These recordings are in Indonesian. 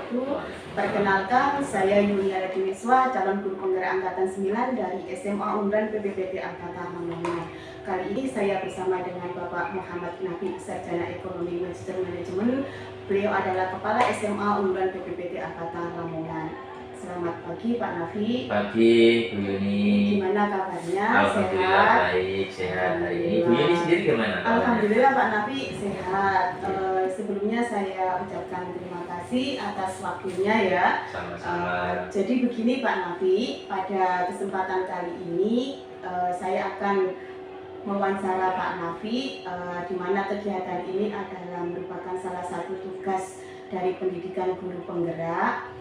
wabarakatuh. Perkenalkan, saya Yulia Rediwiswa, calon guru penggerak angkatan 9 dari SMA Unggulan PPPT Angkatan Lamongan. Kali ini saya bersama dengan Bapak Muhammad Nafi, Sarjana Ekonomi Magister Manajemen. Beliau adalah Kepala SMA Unggulan PPPT Angkatan Lamongan. Selamat pagi Pak Nafi. Pagi Bu Yuni. Gimana kabarnya? Alhamdulillah Sehat? baik, sehat hari ini. Bu Yuni sendiri gimana? Alhamdulillah Pak Nafi sehat. Sebelumnya saya ucapkan terima kasih atas waktunya ya. Sama-sama. Jadi begini Pak Nafi, pada kesempatan kali ini saya akan mewawancara Pak Nafi, di mana kegiatan ini adalah merupakan salah satu tugas dari pendidikan guru penggerak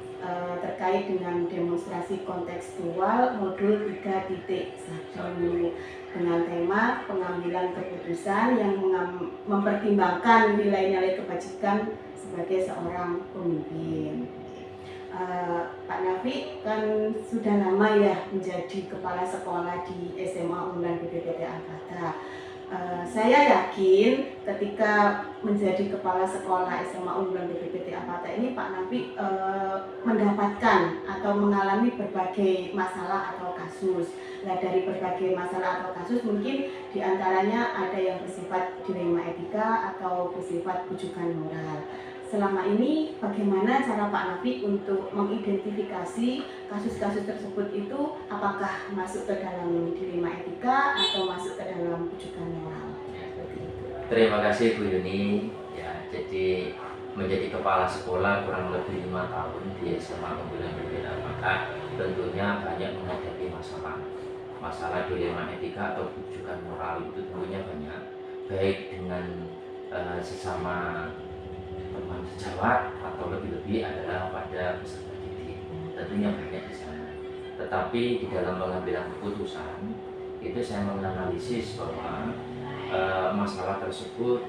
terkait dengan demonstrasi kontekstual modul 3.1 dengan tema pengambilan keputusan yang mempertimbangkan nilai-nilai kebajikan sebagai seorang pemimpin. Pak Nafi kan sudah lama ya menjadi kepala sekolah di SMA Unggulan PPPT Angkatan. Saya yakin ketika menjadi kepala sekolah SMA Unggulan PPPT Angkatan ini Pak Nafi mendapatkan atau mengalami berbagai masalah atau kasus. Nah, dari berbagai masalah atau kasus mungkin diantaranya ada yang bersifat dilema etika atau bersifat bujukan moral. Selama ini bagaimana cara Pak Nafi untuk mengidentifikasi kasus-kasus tersebut itu apakah masuk ke dalam dilema etika atau masuk ke dalam bujukan moral? Terima kasih Bu Yuni. Ya, jadi menjadi kepala sekolah kurang lebih 5 tahun di SMA Unggulan PPPT Angkatan tentunya banyak menghadapi masalah dilema etika atau bujukan moral. Itu tentunya banyak, baik dengan sesama teman sejawat atau lebih-lebih adalah pada peserta didik. Tentunya banyak di sana. Tetapi di dalam pengambilan keputusan itu saya menganalisis bahwa masalah tersebut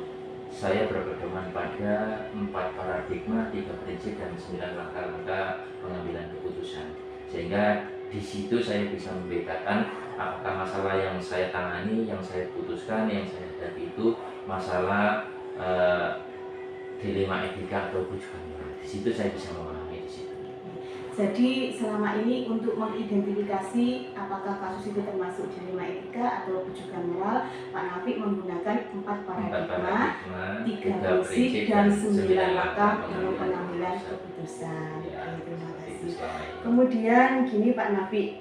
saya berpedoman pada 4 paradigma, 3 prinsip dan 9 langkah-langkah pengambilan keputusan. Sehingga di situ saya bisa membedakan apakah masalah yang saya tangani, yang saya putuskan, yang saya hadapi itu masalah dilema etika atau bujukan moral. Di situ saya bisa memahami di situ. Jadi selama ini untuk mengidentifikasi apakah kasus itu termasuk dilema etika atau bujukan moral, Pak Nafi menggunakan 4 paradigma, 3 prinsip dan 9 langkah dalam pengambilan keputusan. Terima kasih. Kemudian gini Pak Nafi,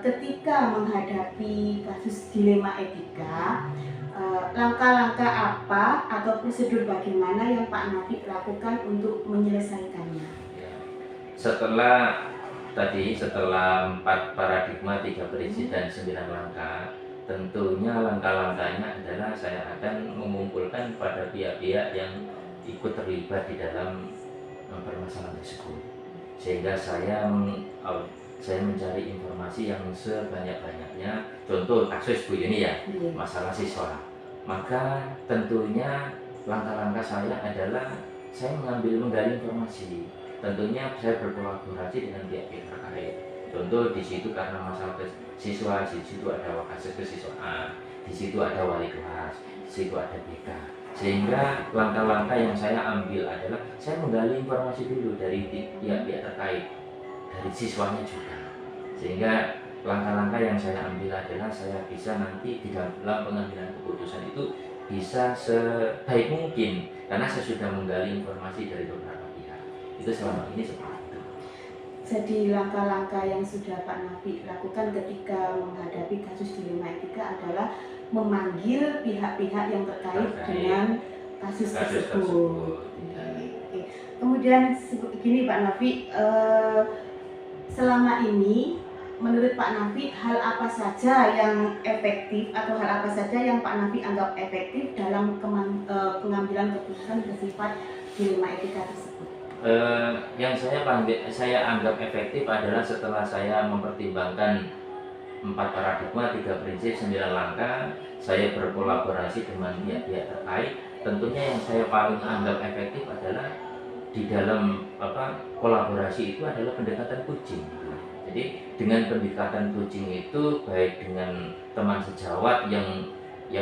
ketika menghadapi kasus dilema etika, langkah-langkah apa atau prosedur bagaimana yang Pak Nafi lakukan untuk menyelesaikannya? Setelah 4 paradigma, 3 prinsip dan 9 langkah, tentunya langkah-langkahnya adalah saya akan mengumpulkan pada pihak-pihak yang ikut terlibat di dalam permasalahan tersebut, sehingga saya mencari informasi yang sebanyak-banyaknya. Contoh kasus Bu Yuni ya, masalah siswa, maka tentunya langkah-langkah saya adalah saya menggali informasi. Tentunya saya berkolaborasi dengan pihak-pihak terkait. Contoh di situ karena masalah siswa, di situ ada wakasek kesiswaan, di situ ada wali kelas, di situ ada BK. Sehingga langkah-langkah yang saya ambil adalah saya menggali informasi dulu dari pihak-pihak terkait, dari siswanya juga. Sehingga langkah-langkah yang saya ambil adalah saya bisa nanti di dalam pengambilan keputusan itu bisa sebaik mungkin karena saya sudah menggali informasi dari beberapa pihak. Itu selama ini seperti itu. Jadi langkah-langkah yang sudah Pak Nafi lakukan ketika menghadapi kasus dilema etika adalah memanggil pihak-pihak yang terkait dengan kasus tersebut. Kemudian begini Pak Nafi, selama ini menurut Pak Nafi hal apa saja yang efektif atau hal apa saja yang Pak Nafi anggap efektif dalam pengambilan keputusan bersifat dilema etika tersebut? Yang saya anggap efektif adalah setelah saya mempertimbangkan 4 paradigma, 3 prinsip, 9 langkah, saya berkolaborasi dengan pihak-pihak terkait. Tentunya yang saya paling anggap efektif adalah di dalam kolaborasi itu adalah pendekatan coaching. Jadi dengan pendekatan coaching itu baik dengan teman sejawat yang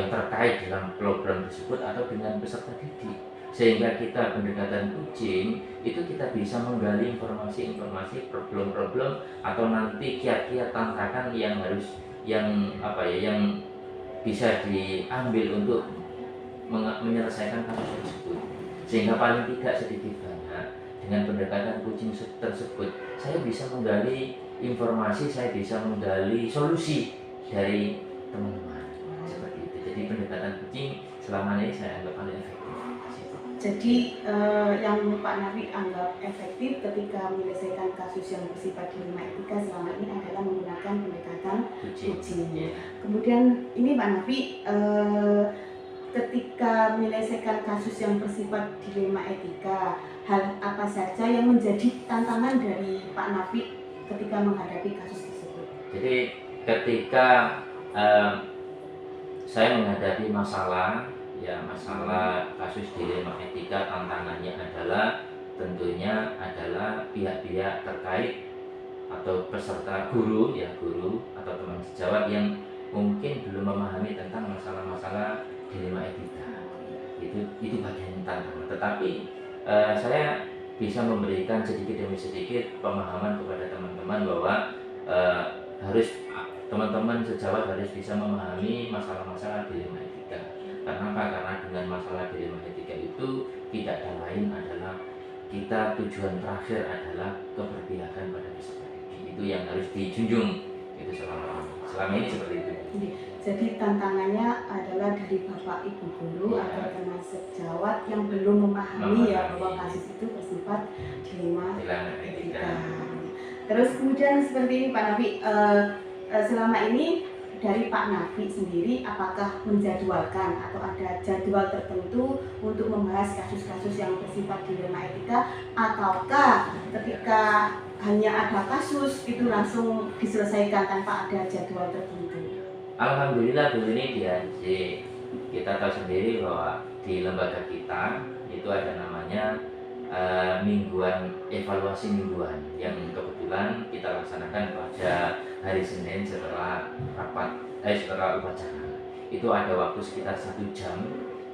terkait dalam program tersebut atau dengan peserta didik. sehingga kita pendekatan kucing itu kita bisa menggali informasi-informasi, problem-problem atau nanti kiat-kiat tantangan yang harus yang bisa diambil untuk menyelesaikan kasus tersebut. Sehingga paling tidak sedikit banyak dengan pendekatan kucing tersebut saya bisa menggali informasi, saya bisa menggali solusi dari teman-teman seperti itu. Jadi pendekatan kucing selama ini saya anggap paling efektif. Jadi yang Pak Nafi anggap efektif ketika menyelesaikan kasus yang bersifat dilema etika selama ini adalah menggunakan pendekatan kucing. Kemudian ini Pak Nafi, ketika menyelesaikan kasus yang bersifat dilema etika, hal apa saja yang menjadi tantangan dari Pak Nafi ketika menghadapi kasus tersebut? Jadi ketika saya menghadapi masalah kasus dilema etika, tantangannya adalah tentunya adalah pihak-pihak terkait atau peserta guru atau teman sejawat yang mungkin belum memahami tentang masalah-masalah dilema etika. Itu bagian tantangan. Tetapi saya bisa memberikan sedikit demi sedikit pemahaman kepada teman-teman bahwa teman-teman sejawat harus bisa memahami masalah-masalah dilema etika. Karena apa? Karena dengan masalah dilema etika itu tidak ada lain adalah kita tujuan terakhir adalah keberpihakan pada peserta didik. Itu yang harus dijunjung itu selama ini seperti itu. Jadi tantangannya adalah dari Bapak Ibu guru atau teman sejawat yang belum memahami bahwa kasus itu bersifat dilema etika. Terus kemudian seperti ini Pak Nafi, selama ini dari Pak Nafi sendiri apakah menjadwalkan atau ada jadwal tertentu untuk membahas kasus-kasus yang bersifat dilema etika, ataukah ketika hanya ada kasus itu langsung diselesaikan tanpa ada jadwal tertentu? Alhamdulillah Bu ini kita tahu sendiri bahwa di lembaga kita itu ada namanya evaluasi mingguan yang kebetulan kita laksanakan pada hari Senin setelah upacara. Itu ada waktu sekitar 1 jam,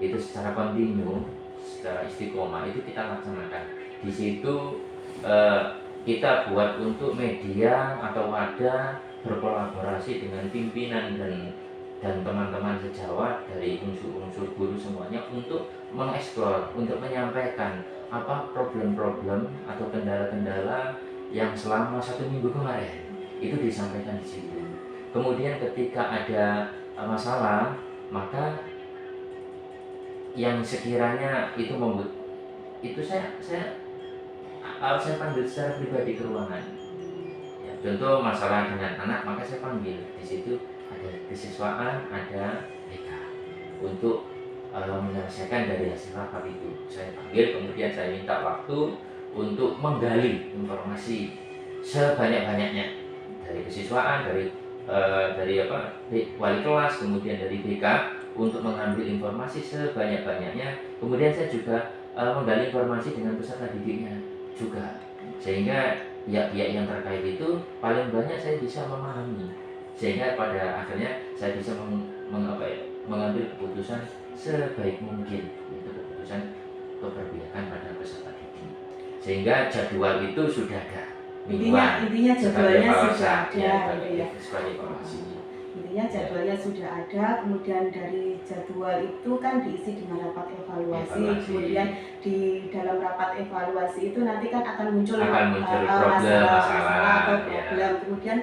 itu secara kontinu, secara istiqomah itu kita laksanakan. Di situ kita buat untuk media atau wadah berkolaborasi dengan pimpinan dan teman-teman sejawat dari unsur-unsur guru semuanya untuk mengeksplor, untuk menyampaikan apa problem-problem atau kendala-kendala yang selama 1 minggu kemarin itu disampaikan di situ. Kemudian ketika ada masalah, maka yang sekiranya itu membuat itu saya panggil secara pribadi ke ruangan. Ya, contoh masalah dengan anak, maka saya panggil di situ ada kesiswaan, ada BK untuk menyelesaikan dari hasil rapat itu. Saya panggil, kemudian saya minta waktu untuk menggali informasi sebanyak-banyaknya dari kesiswaan, dari wali kelas, kemudian dari BK untuk mengambil informasi sebanyak-banyaknya. Kemudian saya juga menggali informasi dengan peserta didiknya juga, sehingga pihak-pihak yang terkait itu paling banyak saya bisa memahami, sehingga pada akhirnya saya bisa mengambil keputusan sebaik mungkin, itu keputusan keberpihakan pada peserta didik, sehingga jadwal itu sudah ada. Intinya jadwalnya sudah ada, Intinya jadwalnya sudah ada, kemudian dari jadwal itu kan diisi dengan rapat evaluasi. Kemudian di dalam rapat evaluasi itu nanti kan akan muncul masalah atau problem. Kemudian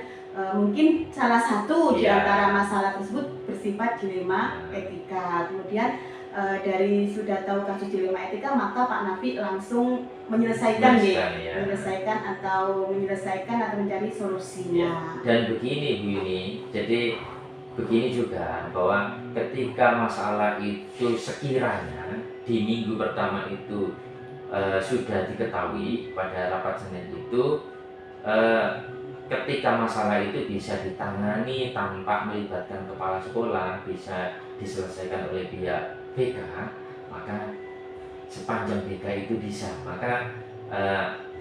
mungkin salah satu di antara masalah tersebut bersifat dilema etika. Kemudian dari sudah tahu kasus dilema etika, maka Pak Nafi langsung menyelesaikan atau mencari solusinya. Dan begini Bu Yuni, jadi begini juga bahwa ketika masalah itu sekiranya di minggu pertama itu sudah diketahui pada rapat Senin itu, ketika masalah itu bisa ditangani tanpa melibatkan kepala sekolah, bisa diselesaikan oleh pihak BK, maka sepanjang BK itu bisa, maka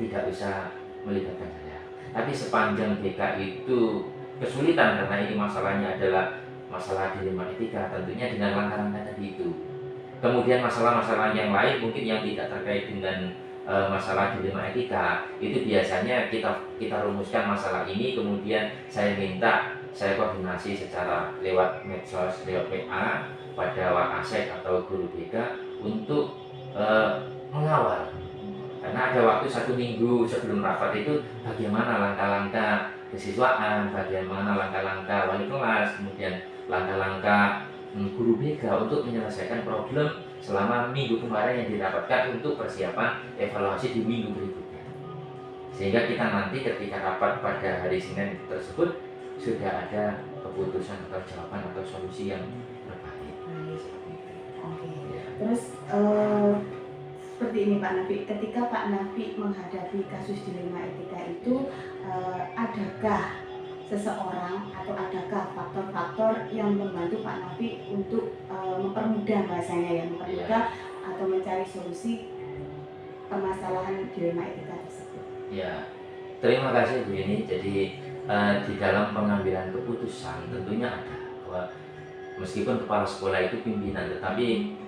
tidak usah melibatkan saya. Tapi sepanjang BK itu kesulitan karena ini masalahnya adalah masalah dilema etika, tentunya dengan langkah-langkah tadi itu Kemudian masalah-masalah yang lain mungkin yang tidak terkait dengan masalah dilema etika, itu biasanya kita rumuskan masalah ini, kemudian saya koordinasi secara lewat medsos, lewat WA pada Wakasek atau guru BK untuk mengawal. Karena ada waktu 1 minggu sebelum rapat itu bagaimana langkah-langkah kesiswaan, bagaimana langkah-langkah wali kelas, kemudian langkah-langkah guru BK untuk menyelesaikan problem selama minggu kemarin yang dirapatkan untuk persiapan evaluasi di minggu berikutnya. Sehingga kita nanti ketika rapat pada hari Senin tersebut sudah ada keputusan atau jawaban atau solusi yang terbaik. Oke. Terus seperti ini Pak Nafi, ketika Pak Nafi menghadapi kasus dilema etika itu, adakah seseorang atau adakah faktor-faktor yang membantu Pak Nafi untuk mempermudah bahasanya ya, mempermudah atau mencari solusi permasalahan dilema etika tersebut? Ya, terima kasih Bu Yuni. Jadi di dalam pengambilan keputusan tentunya ada bahwa meskipun kepala sekolah itu pimpinan, tetapi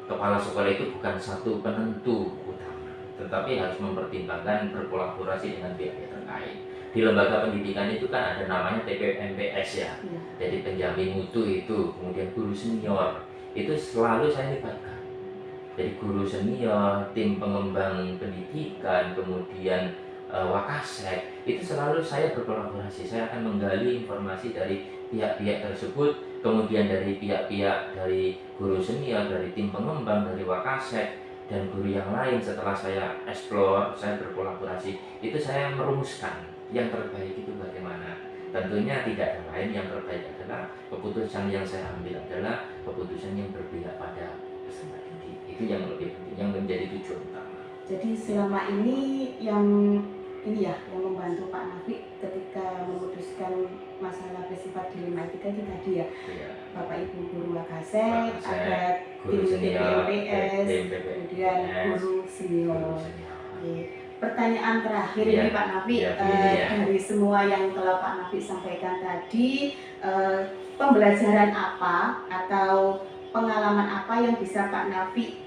kepala sekolah itu bukan satu penentu utama, tetapi harus mempertimbangkan berkolaborasi dengan pihak terkait. Di lembaga pendidikan itu kan ada namanya TPMPS ya, jadi penjamin mutu itu, kemudian guru senior itu selalu saya libatkan. Jadi guru senior, tim pengembang pendidikan, kemudian Wakasek, itu selalu saya berkolaborasi. Saya akan menggali informasi dari pihak-pihak tersebut, kemudian dari pihak-pihak dari guru senior, dari tim pengembang, dari Wakasek, dan guru yang lain. Setelah saya explore, saya berkolaborasi, itu saya merumuskan yang terbaik itu bagaimana. Tentunya tidak ada lain, yang terbaik adalah keputusan yang saya ambil adalah keputusan yang berpihak pada peserta didik. Itu yang lebih penting, yang menjadi tujuan utama. Jadi selama ini yang membantu Pak Nafi ketika memutuskan masalah bersifat dilema etika itu tadi ya, Bapak Ibu guru Wakasek, ada guru tim senior, TPMPS, kemudian guru senior. Pertanyaan terakhir ini Pak Nafi, dari semua yang telah Pak Nafi sampaikan tadi, pembelajaran apa atau pengalaman apa yang bisa Pak Nafi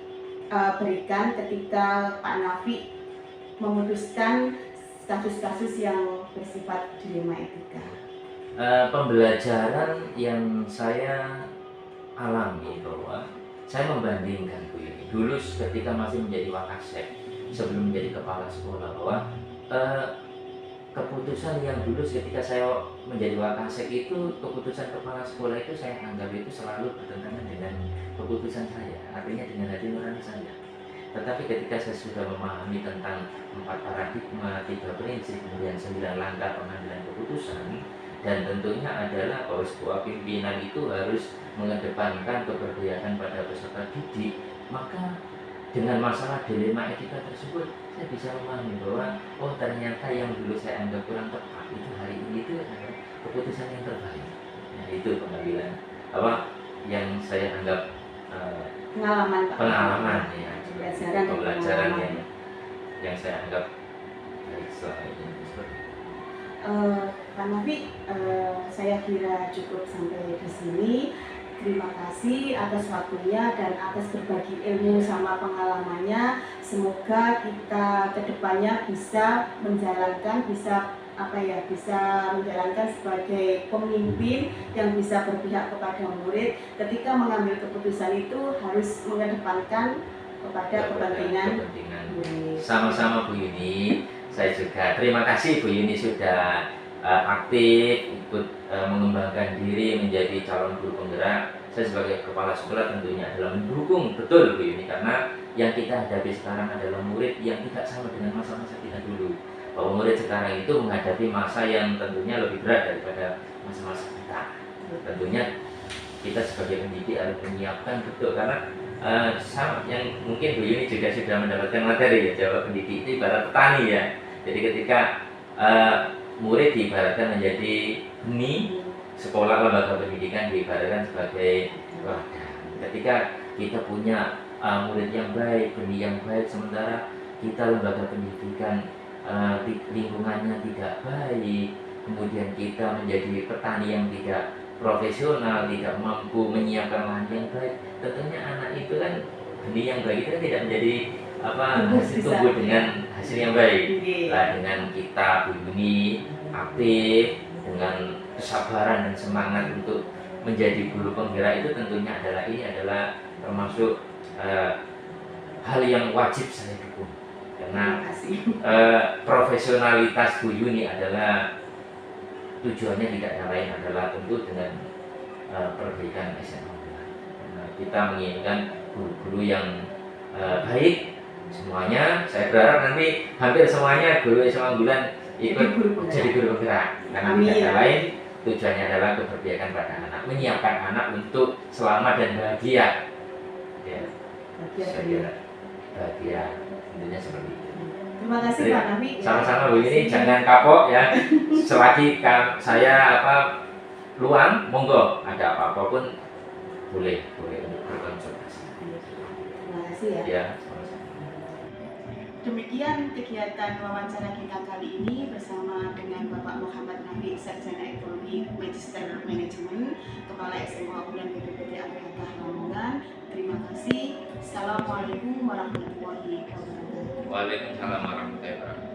berikan ketika Pak Nafi memutuskan kasus-kasus yang bersifat dilema etika? Pembelajaran yang saya alami bahwa saya membandingkan Bu ini dulu ketika masih menjadi Wakasek, sebelum menjadi kepala sekolah, bahwa keputusan yang dulu ketika saya menjadi Wakasek itu, keputusan kepala sekolah itu saya anggap itu selalu bertentangan dengan keputusan saya, artinya dengan hati nurani saya. Tetapi ketika saya sudah memahami tentang 4 paradigma, 3 prinsip, kemudian 9 langkah pengambilan keputusan, dan tentunya adalah bahwa sebuah pimpinan itu harus mengedepankan keberpihakan pada peserta didik, maka dengan masalah dilema etika tersebut saya bisa memahami bahwa oh ternyata yang dulu saya anggap kurang tepat itu hari ini itu adalah keputusan yang terbaik. Nah, itu pengambilan yang saya anggap pengalaman ya, pembelajaran yang saya anggap baik selama ini. Pak Nafi, saya kira cukup sampai di sini. Terima kasih atas waktunya dan atas berbagi ilmu sama pengalamannya. Semoga kita kedepannya bisa menjalankan, bisa menjalankan sebagai pemimpin yang bisa berpihak kepada murid. Ketika mengambil keputusan itu harus mengedepankan kepada kepentingan murid. Sama-sama Bu Yuni. Saya juga terima kasih Bu Yuni sudah aktif ikut mengembangkan diri menjadi calon guru penggerak. Saya sebagai kepala sekolah tentunya adalah mendukung betul Bu Yuni, karena yang kita hadapi sekarang adalah murid yang tidak sama dengan masa-masa kita dulu. Bahwa murid sekarang itu menghadapi masa yang tentunya lebih berat daripada masa-masa kita. Tentunya kita sebagai pendidik harus menyiapkan betul, karena sama yang mungkin Bu Yuni juga sudah mendapatkan materi ya, Jawa pendidik itu ibarat petani ya. Jadi ketika murid diibaratkan menjadi benih, sekolah lembaga pendidikan diibaratkan sebagai ladang. Ketika kita punya murid yang baik, benih yang baik, sementara kita lembaga pendidikan lingkungannya tidak baik, kemudian kita menjadi petani yang tidak profesional, tidak mampu menyiapkan lahan yang baik, tentunya anak itu kan benih yang baik itu kan tidak menjadi hasil tumbuh dengan hasil yang baik. Nah, dengan kita Bu Yuni aktif dengan kesabaran dan semangat untuk menjadi guru penggerak itu tentunya adalah termasuk hal yang wajib saya dukung karena profesionalitas Bu Yuni adalah tujuannya tidak yang lain adalah tentu dengan perbaikan SMA. Kita menginginkan guru-guru yang baik semuanya. Saya berharap nanti hampir semuanya guru SMA Unggulan ikut jadi guru penggerak karena tidak ada lain, tujuannya adalah keberpihakan pada anak, menyiapkan anak untuk selamat dan bahagia. Ya, bahagia, intinya seperti itu. Terima kasih Pak Nafi. Sama-sama Bu ini jangan kapok ya. Selagi saya luang, monggo ada apa-apa pun boleh untuk berkonsultasi. Terima kasih ya. Ya. Demikian kegiatan wawancara kita kali ini bersama dengan Bapak Muhammad Nafi, Sarjana Ekonomi Magister Manajemen, Kepala SMA Unggulan BPPT Al-Fatah Lamongan. Terima kasih. Assalamualaikum warahmatullahi wabarakatuh. Waalaikumsalam warahmatullahi wabarakatuh.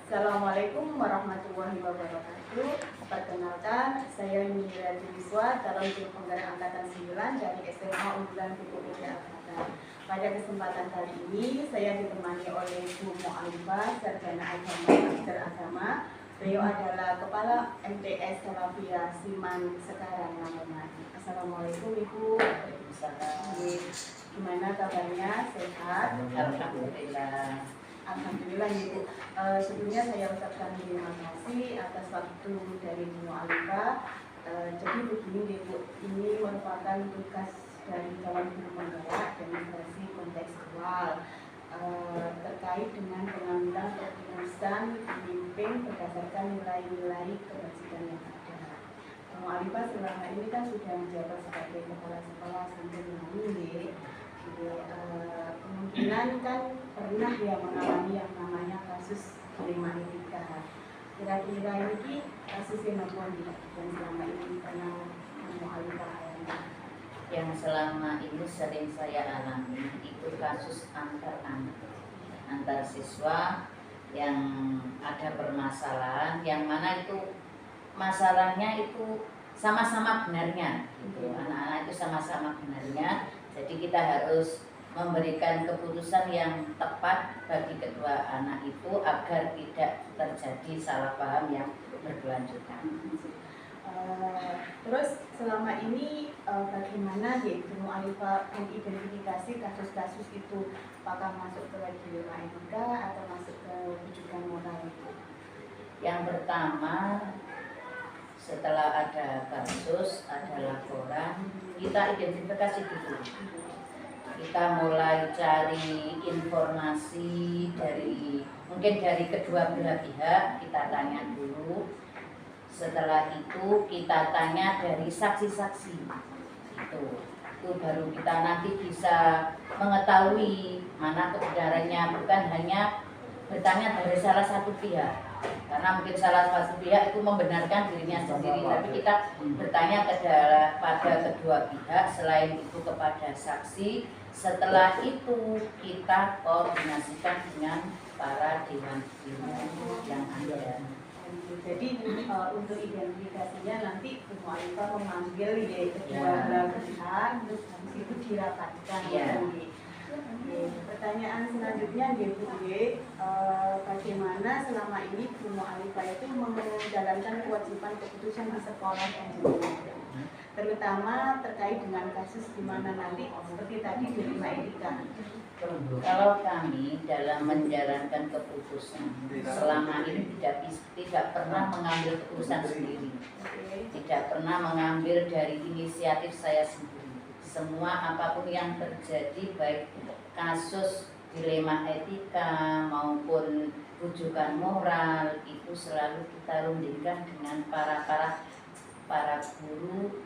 Assalamualaikum warahmatullahi wabarakatuh. Perkenalkan, saya Mira Juliswa, calon guru penggerak angkatan 9 dari SMA Unggulan BPPT Al-Fatah. Pada kesempatan kali ini, saya ditemani oleh Bu Mu'alifah, Sarjana Agama Magister Agama. Beliau adalah Kepala MTS Salafiyah Siman Sekarang Lamongan. Assalamualaikum Ibu. Gimana kabarnya? Sehat? Alhamdulillah. Alhamdulillah Ibu. Sebelumnya saya ucapkan terima kasih atas waktu dari Bu Alifah. Jadi begini Ibu, ini merupakan tugas dari calon guru penggerak demonstrasi kontekstual terkait dengan pengambilan keputusan pemimpin berdasarkan nilai-nilai kebajikan yang ada. Bu Alifah selama ini kan sudah menjabat sebagai kepala sekolah sampai ini. Kemungkinan kan pernah ya mengalami yang namanya kasus dilema etika. Kira-kira ini kasus yang selama ini pernah mengalami. Yang selama ini sering saya alami itu kasus antar anak, antar siswa yang ada permasalahan, yang mana itu masalahnya itu sama-sama benarnya, gitu. Anak-anak itu sama-sama benarnya. Jadi kita harus memberikan keputusan yang tepat bagi kedua anak itu agar tidak terjadi salah paham yang berkelanjutan. Terus selama ini bagaimana Bu Alifah mengidentifikasi kasus-kasus itu, apakah masuk ke dilema etika atau masuk ke rujukan moral itu? Yang pertama, setelah ada kasus, ada laporan, kita identifikasi dulu. Kita mulai cari informasi mungkin dari kedua belah pihak, kita tanya dulu. Setelah itu kita tanya dari saksi-saksi. Itu baru kita nanti bisa mengetahui mana kebenarannya, bukan hanya bertanya dari salah satu pihak. Karena mungkin salah satu pihak itu membenarkan dirinya sendiri, tapi kita bertanya pada kedua pihak, selain itu kepada saksi. Setelah itu kita koordinasikan dengan para dewan yang ada. Jadi untuk identifikasinya nanti Bu Alifah memanggil kedua belah pihak, terus habis itu dirapatkan. Ya. Pertanyaan selanjutnya Bu, bagaimana selama ini Bu Alifah itu menjalankan kewajiban keputusan di sekolah dan jenjang, terutama terkait dengan kasus di mana nanti seperti tadi dilema etika. Kalau kami dalam menjalankan keputusan selama ini tidak pernah mengambil keputusan sendiri, tidak pernah mengambil dari inisiatif saya sendiri. Semua apapun yang terjadi, baik kasus dilema etika maupun rujukan moral, itu selalu kita rundingkan dengan para guru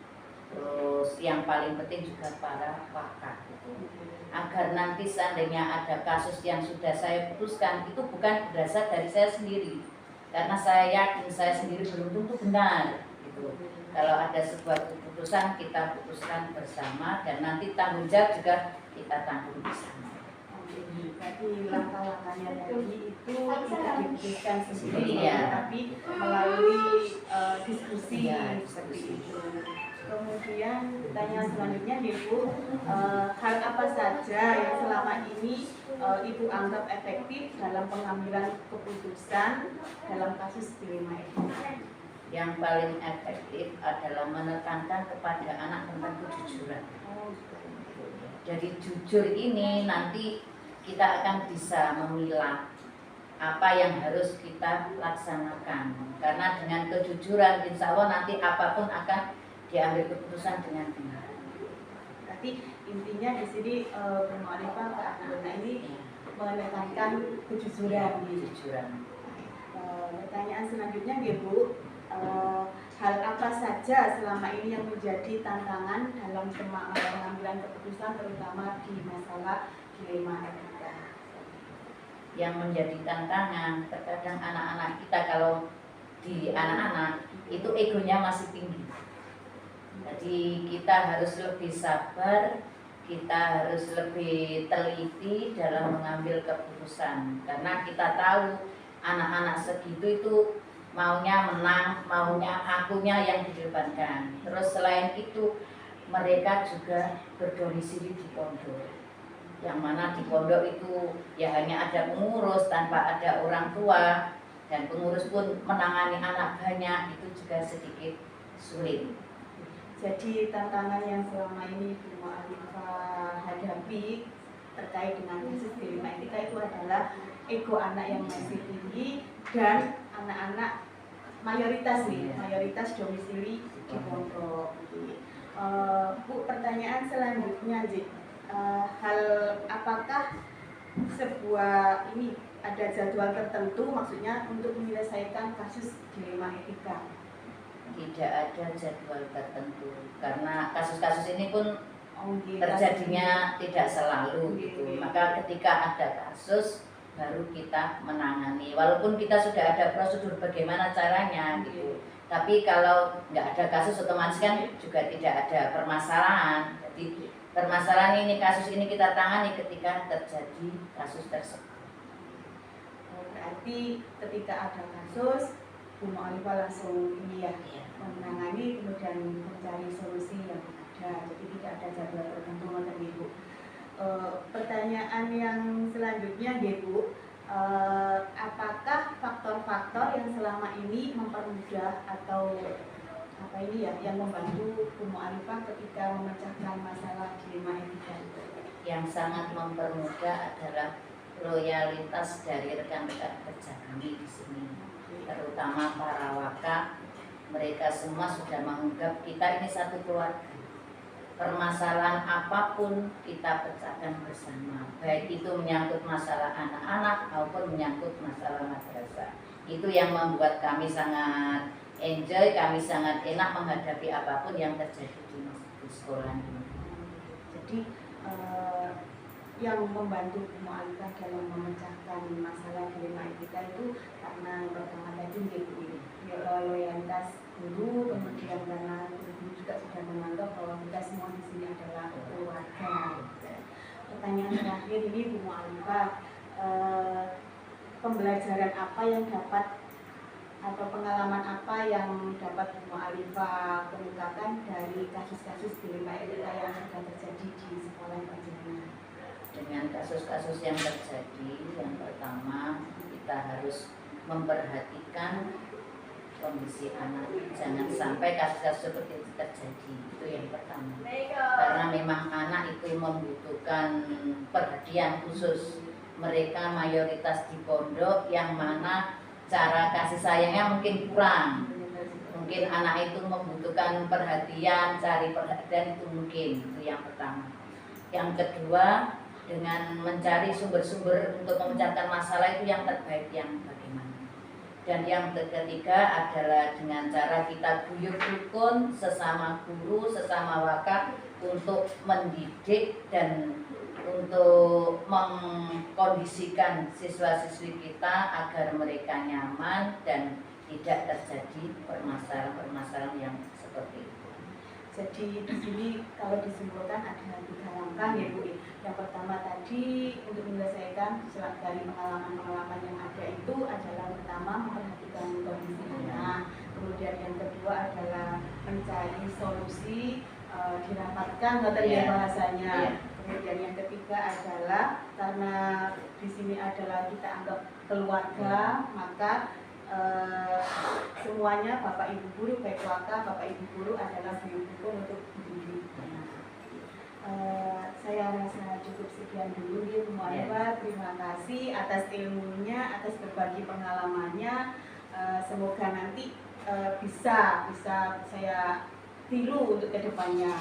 terus yang paling penting juga para pakar gitu. Agar nanti seandainya ada kasus yang sudah saya putuskan itu bukan berasal dari saya sendiri, karena saya yakin saya sendiri belum tentu benar gitu. Kalau ada sebuah keputusan kita putuskan bersama dan nanti tanggung jawab juga kita tanggung bersama. Jadi langkah-langkahnya tadi itu tidak diputuskan sendiri, Iya. tapi melalui diskusi Iya, seperti itu. Kemudian pertanyaan selanjutnya Ibu, hal apa saja yang selama ini Ibu anggap efektif dalam pengambilan keputusan dalam kasus dilema etika? Yang paling efektif adalah menekankan kepada anak tentang kejujuran. Jadi jujur ini nanti kita akan bisa memilah apa yang harus kita laksanakan, karena dengan kejujuran insya Allah nanti apapun akan diambil keputusan dengan benar. Berarti intinya di sini Bu Mu'alifah ke anak-anak ini menekankan kejujuran. Pertanyaan selanjutnya Bu, hal apa saja selama ini yang menjadi tantangan dalam pengambilan keputusan terutama di masalah dilema etika? Yang menjadi tantangan terkadang anak-anak kita, kalau di anak-anak itu egonya masih tinggi. Jadi kita harus lebih sabar, kita harus lebih teliti dalam mengambil keputusan, karena kita tahu anak-anak segitu itu maunya menang, maunya akunya yang didepankan. Terus selain itu mereka juga berdomisili di pondok, yang mana di pondok itu ya hanya ada pengurus tanpa ada orang tua, dan pengurus pun menangani anak banyak itu juga sedikit sulit. Jadi tantangan yang selama ini Bu Mu'alifah hadapi terkait dengan kasus dilema etika itu adalah ego anak yang masih tinggi dan anak-anak mayoritas domisili di pondok. Bu, pertanyaan selanjutnya, hal apakah sebuah ini ada jadwal tertentu maksudnya untuk menyelesaikan kasus dilema etika? Tidak ada jadwal tertentu, karena kasus-kasus ini pun terjadinya tidak selalu gitu. Maka ketika ada kasus baru kita menangani, walaupun kita sudah ada prosedur bagaimana caranya gitu. Tapi kalau nggak ada kasus otomatis kan juga tidak ada permasalahan. Jadi permasalahan ini, kasus ini kita tangani ketika terjadi kasus tersebut. Berarti ketika ada kasus Bu Mu'alifah langsung menangani kemudian mencari solusi yang ada. Jadi tidak ada jadwal tertentu untuk Ibu. Pertanyaan yang selanjutnya Bu, apakah faktor-faktor yang selama ini mempermudah atau yang membantu Bu Mu'alifah ketika memecahkan masalah dilema etika? Yang sangat mempermudah adalah loyalitas dari rekan-rekan kerja kami di sini, terutama para waka. Mereka semua sudah menganggap kita ini satu keluarga. Permasalahan apapun kita pecahkan bersama, baik itu menyangkut masalah anak-anak maupun menyangkut masalah madrasah. Itu yang membuat kami sangat enjoy, kami sangat enak menghadapi apapun yang terjadi di sekolah ini. Jadi yang membantu Bu Mu'alifah dalam memecahkan masalah dilema etika itu karena pertama tadi loyalitas guru, kemudian karena guru juga sudah menganggap bahwa kita semua di sini adalah keluarga. Pertanyaan terakhir ini Bu Mu'alifah, pembelajaran apa yang dapat atau pengalaman apa yang dapat Bu Mu'alifah kemukakan dari kasus-kasus dilema etika yang sudah terjadi di sekolah panjenengan? Dengan kasus-kasus yang terjadi, yang pertama kita harus memperhatikan kondisi anak, jangan sampai kasus-kasus seperti itu terjadi. Itu yang pertama, karena memang anak itu membutuhkan perhatian khusus. Mereka mayoritas di pondok yang mana cara kasih sayangnya mungkin kurang. Mungkin anak itu membutuhkan perhatian, cari perhatian itu mungkin. Itu yang pertama. Yang kedua, dengan mencari sumber-sumber untuk memecahkan masalah itu yang terbaik yang bagaimana. Dan yang ketiga adalah dengan cara kita guyub rukun sesama guru, sesama wakaf untuk mendidik dan untuk mengkondisikan siswa-siswi kita agar mereka nyaman dan tidak terjadi permasalahan-permasalahan yang seperti itu. Jadi di sini kalau disimpulkan ada 3 langkah ya Bu. Yang pertama tadi untuk menyelesaikan dari pengalaman-pengalaman yang ada itu adalah pertama memperhatikan kondisi anak. Kemudian yang kedua adalah mencari solusi, dirapatkan bahasanya. Kemudian yang ketiga adalah karena di sini adalah kita anggap keluarga, maka semuanya Bapak Ibu guru, baik wakaf, Bapak Ibu guru adalah mendukung untuk mendidik. Saya rasa cukup sekian dulu ya Bu Mu'alifah. Terima kasih atas ilmunya, atas berbagi pengalamannya. Semoga nanti bisa saya tiru untuk kedepannya.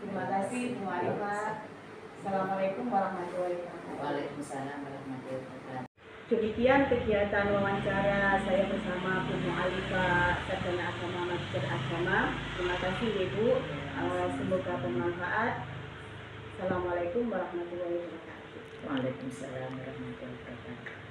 Terima kasih Bu Mu'alifah. Assalamualaikum warahmatullahi wabarakatuh. Waalaikumsalam warahmatullahi wabarakatuh. Demikian kegiatan wawancara saya bersama Bu Mu'alifah Sarjana Agama Magister Agama. Terima kasih Ibu. Semoga bermanfaat. Assalamualaikum warahmatullahi wabarakatuh. Waalaikumsalam warahmatullahi wabarakatuh.